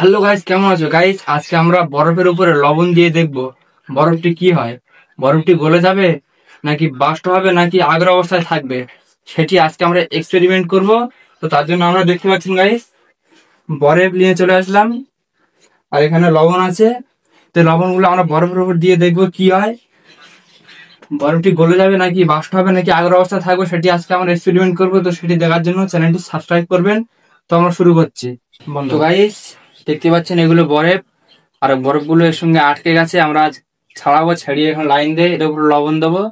Hello guys, কেমন আছো guys? আজকে আমরা বরফের উপরে লবণ দিয়ে দেখবো বরফটি কি হয়। বরফটি গলে যাবে নাকি বাস্ট হবে নাকি আগের অবস্থায় থাকবে, সেটি আজকে আমরা এক্সপেরিমেন্ট করব। তো তার জন্য আমরা দেখতে পাচ্ছেন গাইস, বরফ নিয়ে চলে আসলাম আর এখানে লবণ আছে। তো লবণগুলো আমরা বরফের উপর দিয়ে দেখবো কি হয়, বরফটি গলে যাবে নাকি বাস্ট হবে নাকি আগের অবস্থায় থাকবে, সেটি আজকে আমরা এক্সপেরিমেন্ট করবো। তো সেটি দেখার জন্য চ্যানেলটি সাবস্ক্রাইব করবেন। তো আমরা শুরু করছি। তো গাইস, দেখতে পাচ্ছেন এগুলো বরফ, আর বরফগুলো এর সঙ্গে আটকে গেছে। আমরা আজ ছাড়াবো, ছাড়িয়ে এখন লাইন দিয়ে এর উপর লবণ দেবো।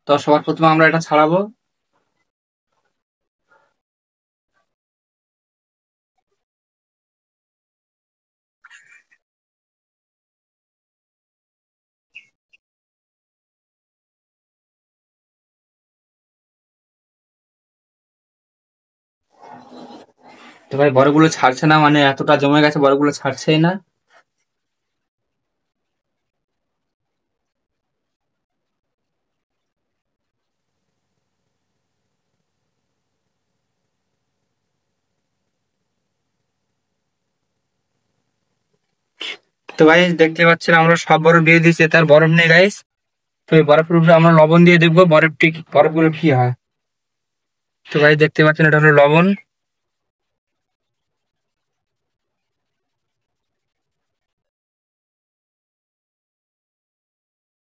তো সবার প্রথমে আমরা এটা ছাড়াবো। তো ভাই, বরফগুলো ছাড়ছে না, মানে এতটা জমে গেছে, বরফগুলো ছাড়ছেই না। তো ভাই, দেখতে পাচ্ছেন আমরা সব বরফ দিয়ে দিচ্ছি, তার বরফ নেই গাইস। তো এই বরফের উপরে আমরা লবণ দিয়ে দেখবো বরফগুলো কি হয়। তো ভাই, দেখতে পাচ্ছেন এটা হলো লবণ।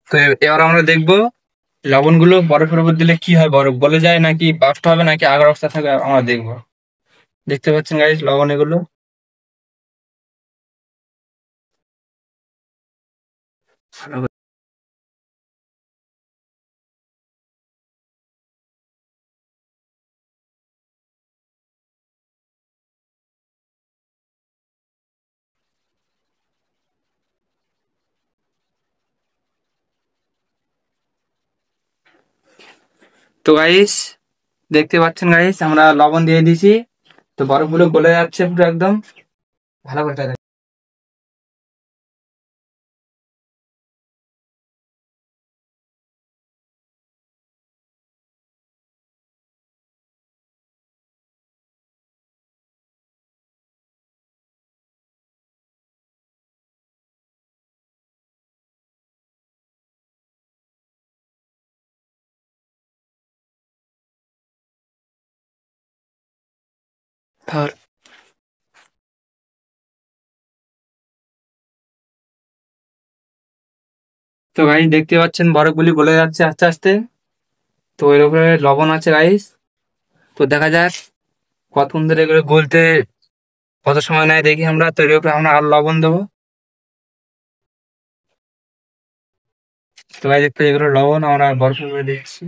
তো এবার আমরা দেখবো লবণগুলো বরফের উপর দিলে কি হয়, বরফ গলে যায় নাকি বাষ্প হবে নাকি আগের অবস্থা থাকে, আমরা দেখবো। দেখতে পাচ্ছেন গাইস লবণ এগুলো। ভালো। তো গাইস, দেখতে পাচ্ছেন গাইস, আমরা লবণ দিয়ে দিয়েছি। তো বরফগুলো গলে যাচ্ছে পুরো একদম। ভালো করে এটা দেখো। ধর। তো গাইস, দেখতে পাচ্ছেন বরফগুলি গলে যাচ্ছে আস্তে আস্তে। তো এর উপরে লবণ আছে গাইস। তো দেখা যাক কতক্ষণ ধরে এগুলো গলতে কত সময় নেয় দেখি আমরা। তো এর উপরে আমরা আর লবণ দেবো। তো গাইস, দেখতে এগুলো লবণ আমরা বরফের উপরে দিচ্ছি।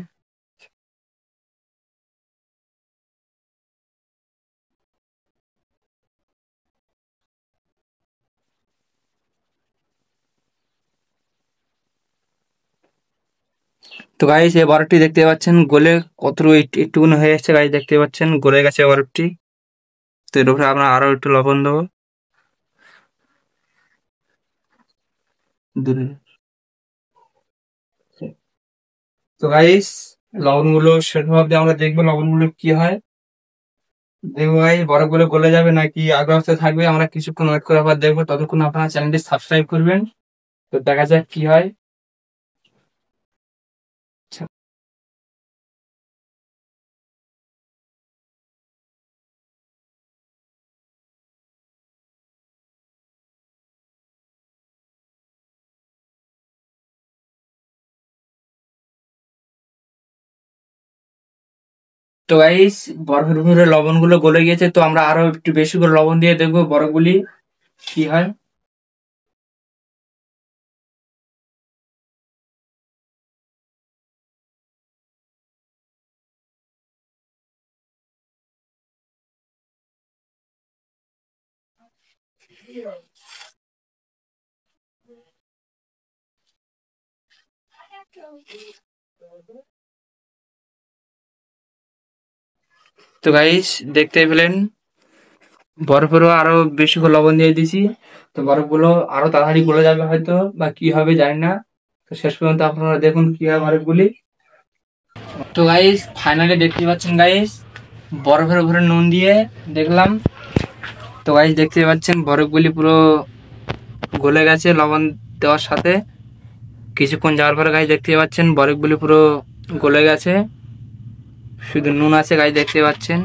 তো গাইস, এই বরফটি দেখতে পাচ্ছেন গলে কত একটুকুনি হয়ে এসেছে গাইস, দেখতে পাচ্ছেন গলে গেছে বরফটি। তো এর উপরে আমরা আরো একটু লবণ দেবো। দূরে। তো গাইস, লবণগুলো সেরকম ভাবে আমরা দেখবো লবণগুলো কি হয়। দেখবো ভাই, বরফগুলো গলে যাবে নাকি আগের অবস্থায় থাকবে, আমরা কিছুক্ষণ ওয়েট করে আবার দেখবো। ততক্ষণ আপনারা চ্যানেলটি সাবস্ক্রাইব করবেন। তো দেখা যাক কি হয়। আচ্ছা, তো গাইস, বরফের উপরে লবণগুলো গলে গিয়েছে। তো আমরা আরো একটু বেশি করে লবণ দিয়ে দেখবো বরফগুলি কি হয়। তো গাইস, দেখতে পেলেন বরফেরও আরো বেশি করে লবণ দিয়ে দিয়েছি। তো বরফগুলো আরো তাড়াতাড়ি গলে যাবে হয়তো, বা কি হবে জানি না। তো শেষ পর্যন্ত আপনারা দেখুন কি হয় বরফগুলি। তো গাইস, ফাইনালি দেখতে পাচ্ছেন গাইস, বরফের উপরে নুন দিয়ে দেখলাম তো গাইস দেখতে পাচ্ছেন বরফগুলি পুরো গলে গেছে লবণ দেওয়ার সাথে। কিছুক্ষণ যাওয়ার পরে গাইস দেখতে পাচ্ছেন বরফগুলি পুরো গলে গেছে, শুধু নুন আছে গাইস দেখতে পাচ্ছেন।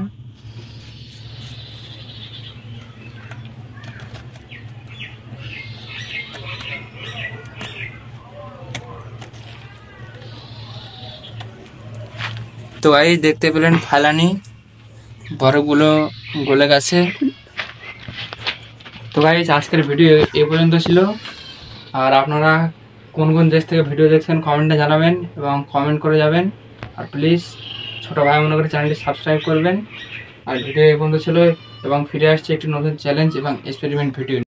তো গাইস দেখতে পেলেন ফালানি বরফগুলো গলে গেছে। তো গাইস আজকের ভিডিও এ পর্যন্ত ছিল। আর আপনারা কোন কোন দেশ থেকে ভিডিও দেখছেন কমেন্টে জানাবেন এবং কমেন্ট করে যাবেন। আর প্লিজ ছোটো ভাই মনে করে চ্যানেলটি সাবস্ক্রাইব করবেন। আর ভিডিও এ পর্যন্ত ছিল এবং ফিরে আসছে একটি নতুন চ্যালেঞ্জ এবং এক্সপেরিমেন্ট ভিডিও।